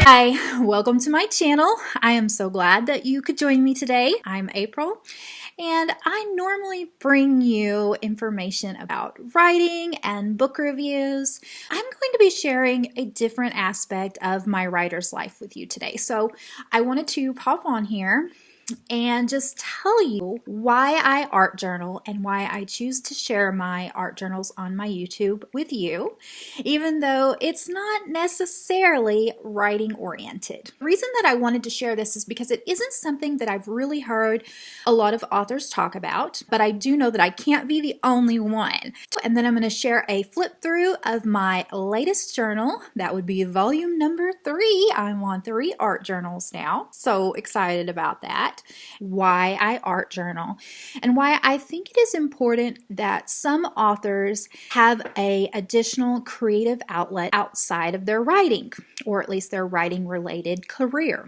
Hi, welcome to my channel. I am so glad that you could join me today. I'm April, and I normally bring you information about writing and book reviews. I'm going to be sharing a different aspect of my writer's life with you today. So I wanted to pop on here and just tell you why I art journal and why I choose to share my art journals on my YouTube with you, even though it's not necessarily writing oriented. The reason that I wanted to share this is because it isn't something that I've really heard a lot of authors talk about, but I do know that I can't be the only one. And then I'm going to share a flip through of my latest journal. That would be volume number 3. I'm on 3 art journals now. So excited about that. Why I art journal and why I think it is important that some authors have an additional creative outlet outside of their writing, or at least their writing related career.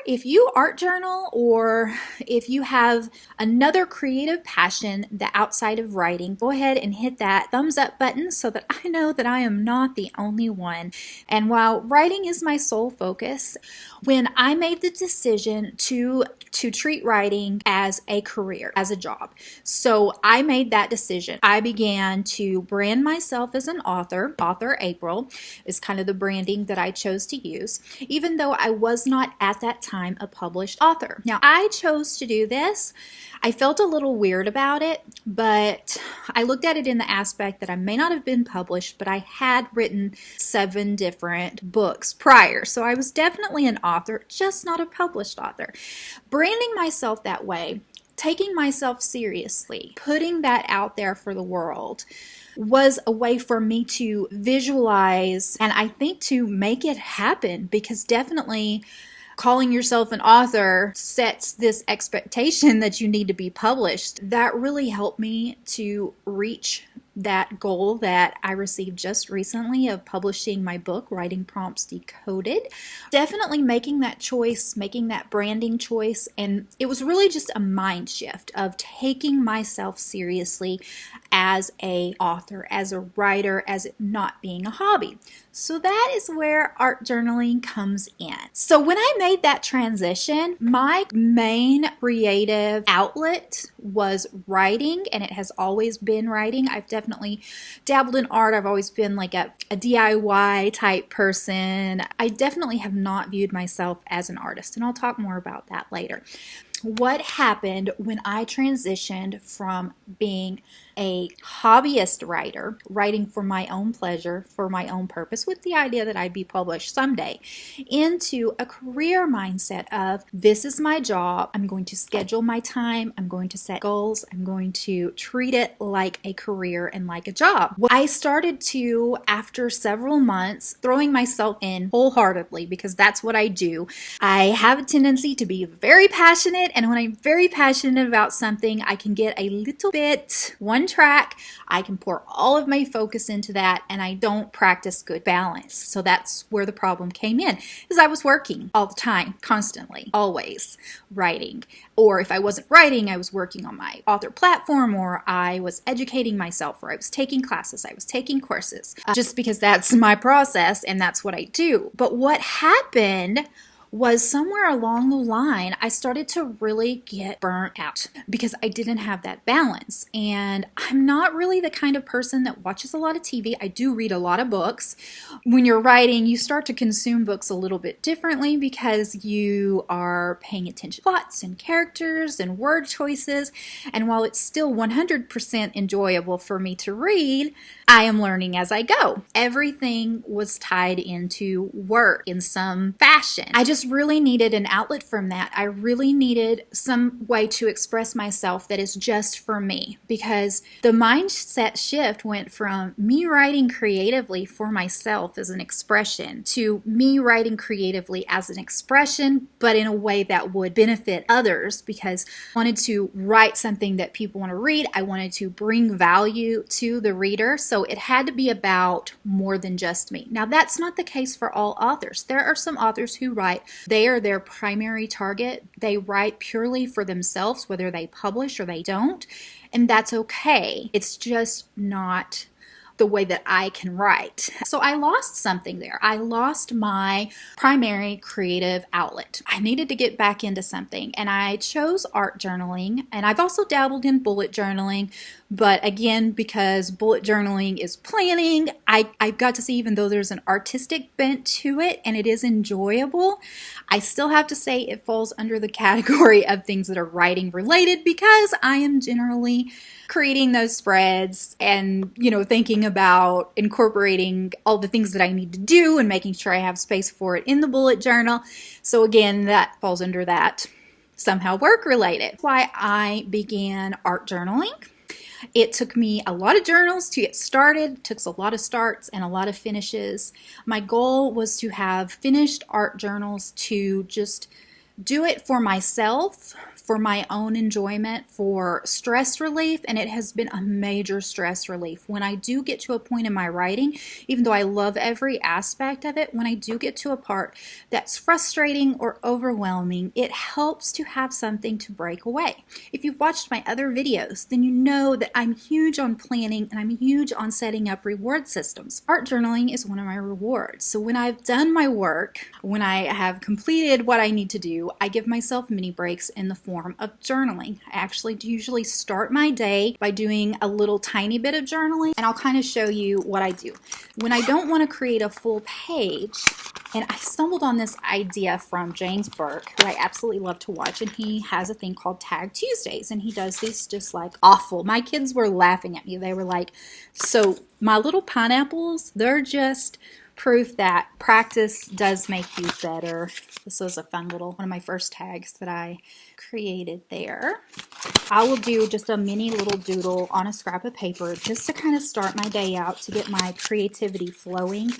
If you art journal or if you have another creative passion that outside of writing, go ahead and hit that thumbs up button so that I know that I am not the only one. And while writing is my sole focus, when I made the decision to treat writing as a career, as a job. So I made that decision. I began to brand myself as an author. Author April is kind of the branding that I chose to use, even though I was not at that time a published author. Now, I chose to do this. I felt a little weird about it, but I looked at it in the aspect that I may not have been published, but I had written 7 different books prior. So I was definitely an author, just not a published author. Branding myself that way, taking myself seriously, putting that out there for the world was a way for me to visualize and I think to make it happen, because definitely calling yourself an author sets this expectation that you need to be published. That really helped me to reach that goal that I received just recently of publishing my book, Writing Prompts Decoded. Definitely making that choice, making that branding choice, and it was really just a mind shift of taking myself seriously as a author, as a writer, as it not being a hobby. So that is where art journaling comes in. So when I made that transition, my main creative outlet was writing, and it has always been writing. I've definitely dabbled in art. I've always been like a DIY type person. I definitely have not viewed myself as an artist, and I'll talk more about that later. What happened when I transitioned from being a hobbyist writer, writing for my own pleasure, for my own purpose, with the idea that I'd be published someday, into a career mindset of this is my job, I'm going to schedule my time, I'm going to set goals, I'm going to treat it like a career and like a job. I started to, after several months, throwing myself in wholeheartedly, because that's what I do. I have a tendency to be very passionate, and when I'm very passionate about something, I can get a little bit one track. I can pour all of my focus into that, and I don't practice good balance. So that's where the problem came in, is I was working all the time, constantly, always writing. Or if I wasn't writing, I was working on my author platform, or I was educating myself, or I was taking classes, I was taking courses, just because that's my process and that's what I do. But what happened was somewhere along the line, I started to really get burnt out because I didn't have that balance. And I'm not really the kind of person that watches a lot of TV. I do read a lot of books. When you're writing, you start to consume books a little bit differently because you are paying attention to plots and characters and word choices. And while it's still 100% enjoyable for me to read, I am learning as I go. Everything was tied into work in some fashion. I just really needed an outlet from that. I really needed some way to express myself that is just for me, because the mindset shift went from me writing creatively for myself as an expression to me writing creatively as an expression, but in a way that would benefit others, because I wanted to write something that people want to read. I wanted to bring value to the reader. So it had to be about more than just me. Now, that's not the case for all authors. There are some authors who write, they are their primary target. They write purely for themselves, whether they publish or they don't, and that's okay. It's just not the way that I can write. So I lost something there. I lost my primary creative outlet. I needed to get back into something, and I chose art journaling, and I've also dabbled in bullet journaling, but again, because bullet journaling is planning, I got to see, even though there's an artistic bent to it and it is enjoyable, I still have to say it falls under the category of things that are writing related, because I am generally creating those spreads and, thinking about incorporating all the things that I need to do and making sure I have space for it in the bullet journal. So again, that falls under that somehow work related. That's why I began art journaling. It took me a lot of journals to get started. It took a lot of starts and a lot of finishes. My goal was to have finished art journals to just do it for myself, for my own enjoyment, for stress relief, and it has been a major stress relief. When I do get to a point in my writing, even though I love every aspect of it, when I do get to a part that's frustrating or overwhelming, it helps to have something to break away. If you've watched my other videos, then you know that I'm huge on planning and I'm huge on setting up reward systems. Art journaling is one of my rewards. So when I've done my work, when I have completed what I need to do, I give myself mini breaks in the form of journaling. I actually usually start my day by doing a little tiny bit of journaling, and I'll kind of show you what I do. When I don't want to create a full page, and I stumbled on this idea from James Burke, who I absolutely love to watch, and he has a thing called Tag Tuesdays, and he does these just like awful. My kids were laughing at me. They were like, so my little pineapples, they're just proof that practice does make you better. This was a fun little one of my first tags that I created there. I will do just a mini little doodle on a scrap of paper just to kind of start my day out, to get my creativity flowing.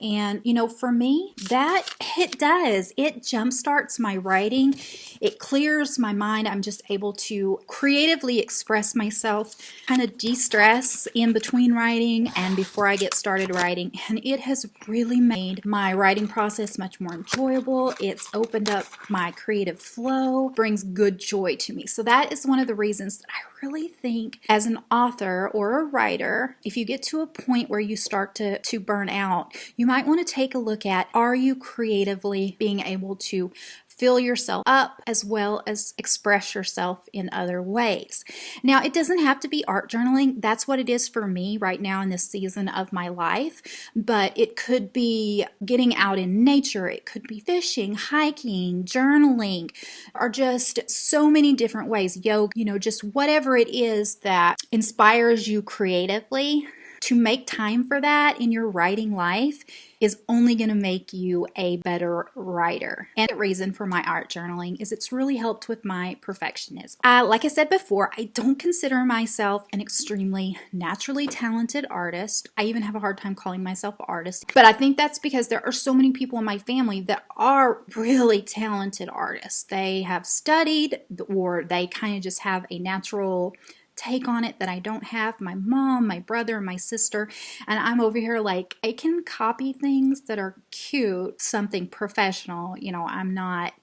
And, for me, that it does. It jumpstarts my writing. It clears my mind. I'm just able to creatively express myself, kind of de-stress in between writing and before I get started writing. And it has really made my writing process much more enjoyable. It's opened up my creative flow, brings good joy to me. So that is one of the reasons that I really think, as an author or a writer, if you get to a point where you start to burn out, you might want to take a look at, are you creatively being able to fill yourself up as well as express yourself in other ways? Now, it doesn't have to be art journaling. That's what it is for me right now in this season of my life. But it could be getting out in nature. It could be fishing, hiking, journaling, or just so many different ways. Yoga, just whatever it is that inspires you creatively. To make time for that in your writing life is only going to make you a better writer. And the reason for my art journaling is it's really helped with my perfectionism. Like I said before, I don't consider myself an extremely naturally talented artist. I even have a hard time calling myself an artist. But I think that's because there are so many people in my family that are really talented artists. They have studied, or they kind of just have a natural take on it that I don't have. My mom, my brother, my sister, and I'm over here like, I can copy things that are cute, something professional,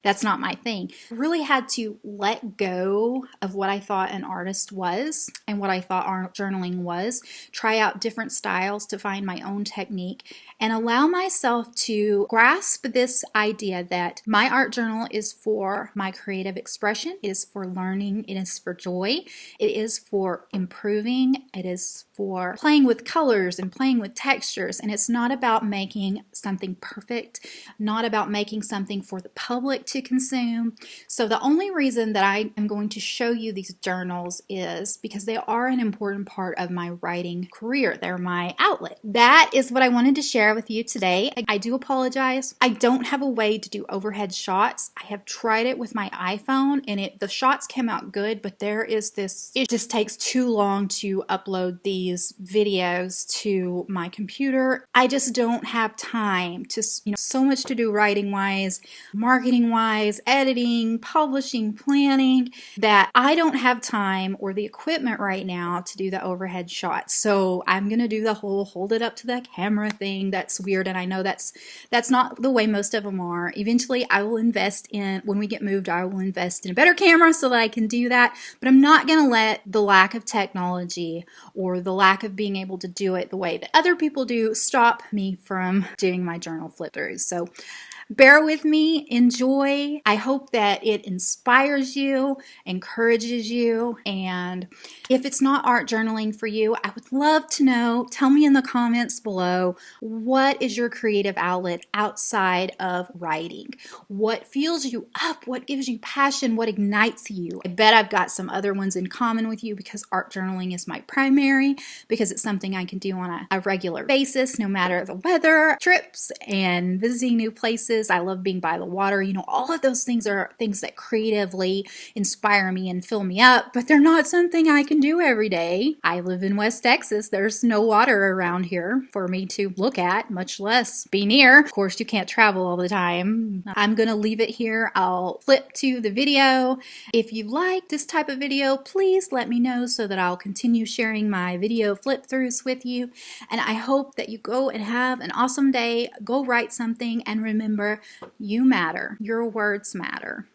that's not my thing. Really had to let go of what I thought an artist was and what I thought art journaling was, try out different styles to find my own technique, and allow myself to grasp this idea that my art journal is for my creative expression, it is for learning, it is for joy, it is for improving, it is for playing with colors and playing with textures, and it's not about making something perfect, not about making something for the public to consume. So the only reason that I am going to show you these journals is because they are an important part of my writing career. They're my outlet. That is what I wanted to share with you today. I do apologize. I don't have a way to do overhead shots. I have tried it with my iPhone and the shots came out good, but it just takes too long to upload these videos to my computer. I just don't have time to, so much to do writing wise, marketing wise, editing, publishing, planning, that I don't have time or the equipment right now to do the overhead shots. So I'm going to do the whole hold it up to the camera thing. That's weird. And I know that's not the way most of them are. Eventually I will invest in, when we get moved, I will invest in a better camera so that I can do that. But I'm not going to let the the lack of technology or the lack of being able to do it the way that other people do stop me from doing my journal flip throughs. So bear with me, enjoy. I hope that it inspires you, encourages you, and if it's not art journaling for you, I would love to know. Tell me in the comments below, what is your creative outlet outside of writing? What fuels you up? What gives you passion? What ignites you? I bet I've got some other ones in common with you because art journaling is my primary, because it's something I can do on a regular basis, no matter the weather, trips, and visiting new places. I love being by the water. You know, all of those things are things that creatively inspire me and fill me up, but they're not something I can do every day. I live in West Texas. There's no water around here for me to look at, much less be near. Of course, you can't travel all the time. I'm going to leave it here. I'll flip to the video. If you like this type of video, please let me know so that I'll continue sharing my video flip throughs with you. And I hope that you go and have an awesome day. Go write something, and remember, you matter. Your words matter.